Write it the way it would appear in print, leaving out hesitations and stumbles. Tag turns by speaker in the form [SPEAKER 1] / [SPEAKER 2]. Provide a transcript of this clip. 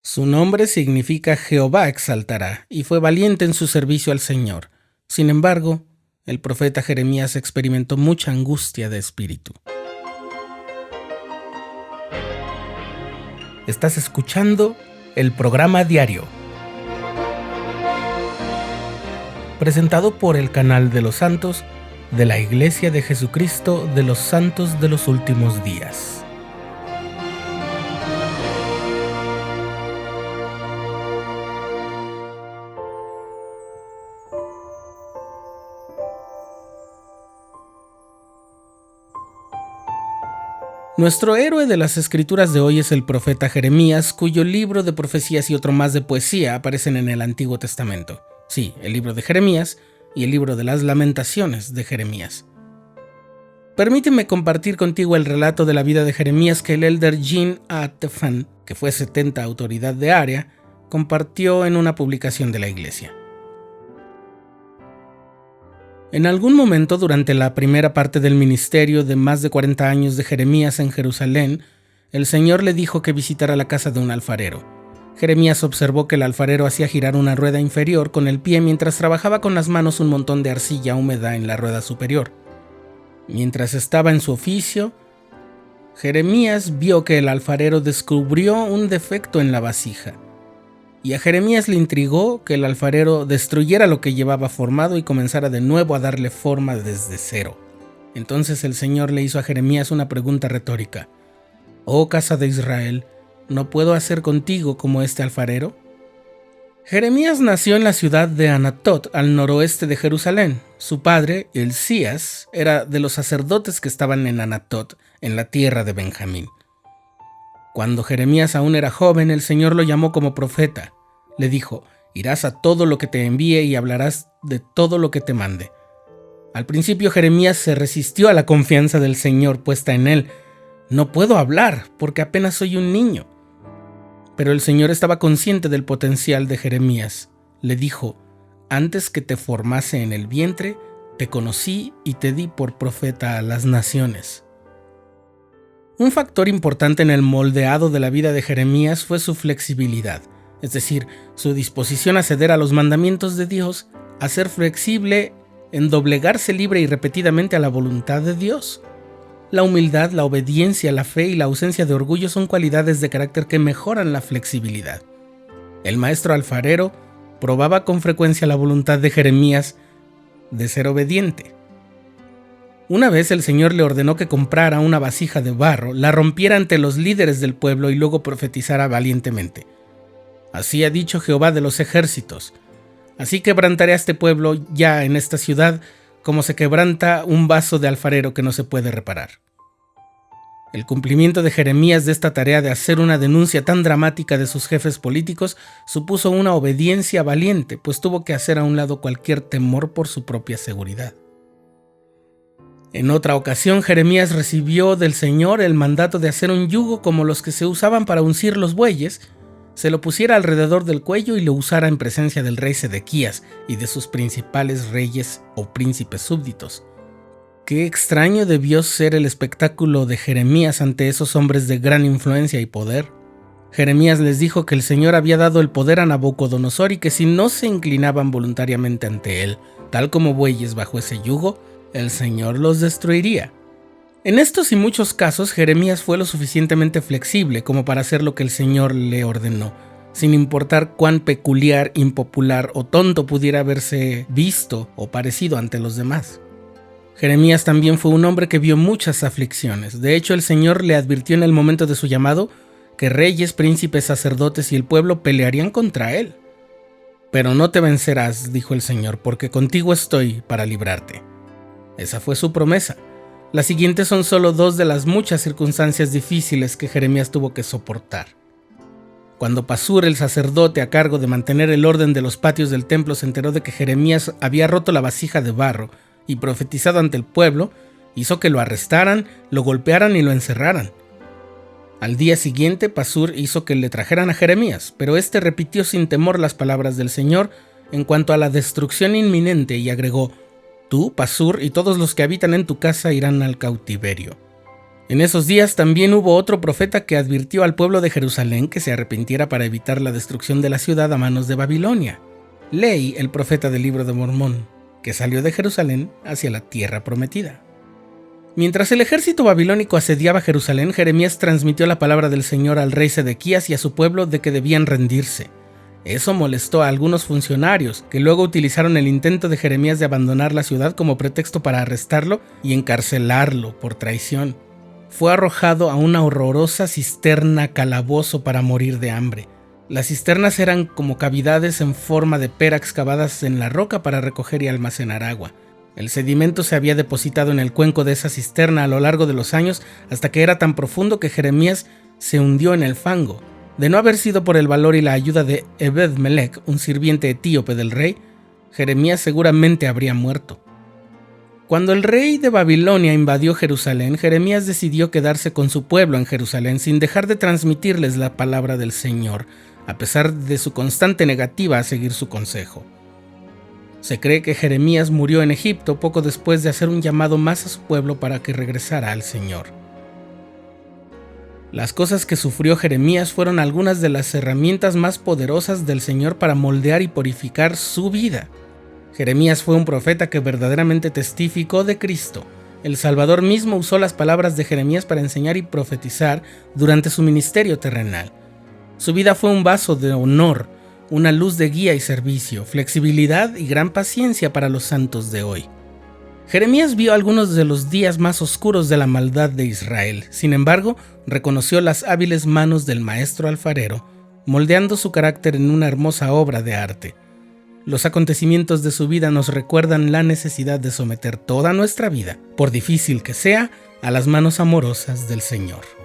[SPEAKER 1] Su nombre significa Jehová exaltará, y fue valiente en su servicio al Señor. Sin embargo, el profeta Jeremías experimentó mucha angustia de espíritu. Estás escuchando el programa diario, presentado por el canal de los santos de la Iglesia de Jesucristo de los Santos de los Últimos Días. Nuestro héroe de las escrituras de hoy es el profeta Jeremías, cuyo libro de profecías y otro más de poesía aparecen en el Antiguo Testamento. Sí, el libro de Jeremías y el libro de las Lamentaciones de Jeremías. Permíteme compartir contigo el relato de la vida de Jeremías que el elder Jean A. Tefan, que fue 70 autoridad de área, compartió en una publicación de la iglesia. En algún momento durante la primera parte del ministerio de más de 40 años de Jeremías en Jerusalén, el Señor le dijo que visitara la casa de un alfarero. Jeremías observó que el alfarero hacía girar una rueda inferior con el pie mientras trabajaba con las manos un montón de arcilla húmeda en la rueda superior. Mientras estaba en su oficio, Jeremías vio que el alfarero descubrió un defecto en la vasija. Y a Jeremías le intrigó que el alfarero destruyera lo que llevaba formado y comenzara de nuevo a darle forma desde cero. Entonces el Señor le hizo a Jeremías una pregunta retórica. «Oh casa de Israel, ¿no puedo hacer contigo como este alfarero?» Jeremías nació en la ciudad de Anatot, al noroeste de Jerusalén. Su padre, Hilcías, era de los sacerdotes que estaban en Anatot, en la tierra de Benjamín. Cuando Jeremías aún era joven, el Señor lo llamó como profeta. Le dijo, irás a todo lo que te envíe y hablarás de todo lo que te mande. Al principio Jeremías se resistió a la confianza del Señor puesta en él. No puedo hablar porque apenas soy un niño. Pero el Señor estaba consciente del potencial de Jeremías. Le dijo, antes que te formase en el vientre, te conocí y te di por profeta a las naciones. Un factor importante en el moldeado de la vida de Jeremías fue su flexibilidad, es decir, su disposición a ceder a los mandamientos de Dios, a ser flexible en doblegarse libre y repetidamente a la voluntad de Dios. La humildad, la obediencia, la fe y la ausencia de orgullo son cualidades de carácter que mejoran la flexibilidad. El maestro alfarero probaba con frecuencia la voluntad de Jeremías de ser obediente. Una vez el Señor le ordenó que comprara una vasija de barro, la rompiera ante los líderes del pueblo y luego profetizara valientemente. Así ha dicho Jehová de los ejércitos. Así quebrantaré a este pueblo ya en esta ciudad como se quebranta un vaso de alfarero que no se puede reparar. El cumplimiento de Jeremías de esta tarea de hacer una denuncia tan dramática de sus jefes políticos supuso una obediencia valiente, pues tuvo que hacer a un lado cualquier temor por su propia seguridad. En otra ocasión, Jeremías recibió del Señor el mandato de hacer un yugo como los que se usaban para uncir los bueyes, se lo pusiera alrededor del cuello y lo usara en presencia del rey Sedequías y de sus principales reyes o príncipes súbditos. Qué extraño debió ser el espectáculo de Jeremías ante esos hombres de gran influencia y poder. Jeremías les dijo que el Señor había dado el poder a Nabucodonosor y que si no se inclinaban voluntariamente ante él, tal como bueyes bajo ese yugo, el Señor los destruiría. En estos y muchos casos, Jeremías fue lo suficientemente flexible como para hacer lo que el Señor le ordenó, sin importar cuán peculiar, impopular o tonto pudiera haberse visto o parecido ante los demás. Jeremías también fue un hombre que vio muchas aflicciones. De hecho, el Señor le advirtió en el momento de su llamado que reyes, príncipes, sacerdotes y el pueblo pelearían contra él. Pero no te vencerás, dijo el Señor, porque contigo estoy para librarte. Esa fue su promesa. Las siguientes son solo dos de las muchas circunstancias difíciles que Jeremías tuvo que soportar. Cuando Pasur, el sacerdote a cargo de mantener el orden de los patios del templo, se enteró de que Jeremías había roto la vasija de barro y profetizado ante el pueblo, hizo que lo arrestaran, lo golpearan y lo encerraran. Al día siguiente, Pasur hizo que le trajeran a Jeremías, pero este repitió sin temor las palabras del Señor en cuanto a la destrucción inminente y agregó: Tú, Pasur, y todos los que habitan en tu casa irán al cautiverio. En esos días también hubo otro profeta que advirtió al pueblo de Jerusalén que se arrepintiera para evitar la destrucción de la ciudad a manos de Babilonia. Leí, el profeta del libro de Mormón, que salió de Jerusalén hacia la tierra prometida. Mientras el ejército babilónico asediaba Jerusalén, Jeremías transmitió la palabra del Señor al rey Sedequías y a su pueblo de que debían rendirse. Eso molestó a algunos funcionarios, que luego utilizaron el intento de Jeremías de abandonar la ciudad como pretexto para arrestarlo y encarcelarlo por traición. Fue arrojado a una horrorosa cisterna calabozo para morir de hambre. Las cisternas eran como cavidades en forma de pera excavadas en la roca para recoger y almacenar agua. El sedimento se había depositado en el cuenco de esa cisterna a lo largo de los años hasta que era tan profundo que Jeremías se hundió en el fango. De no haber sido por el valor y la ayuda de Ebed-Melech, un sirviente etíope del rey, Jeremías seguramente habría muerto. Cuando el rey de Babilonia invadió Jerusalén, Jeremías decidió quedarse con su pueblo en Jerusalén sin dejar de transmitirles la palabra del Señor, a pesar de su constante negativa a seguir su consejo. Se cree que Jeremías murió en Egipto poco después de hacer un llamado más a su pueblo para que regresara al Señor. Las cosas que sufrió Jeremías fueron algunas de las herramientas más poderosas del Señor para moldear y purificar su vida. Jeremías fue un profeta que verdaderamente testificó de Cristo. El Salvador mismo usó las palabras de Jeremías para enseñar y profetizar durante su ministerio terrenal. Su vida fue un vaso de honor, una luz de guía y servicio, flexibilidad y gran paciencia para los santos de hoy. Jeremías vio algunos de los días más oscuros de la maldad de Israel. Sin embargo, reconoció las hábiles manos del maestro alfarero, moldeando su carácter en una hermosa obra de arte. Los acontecimientos de su vida nos recuerdan la necesidad de someter toda nuestra vida, por difícil que sea, a las manos amorosas del Señor.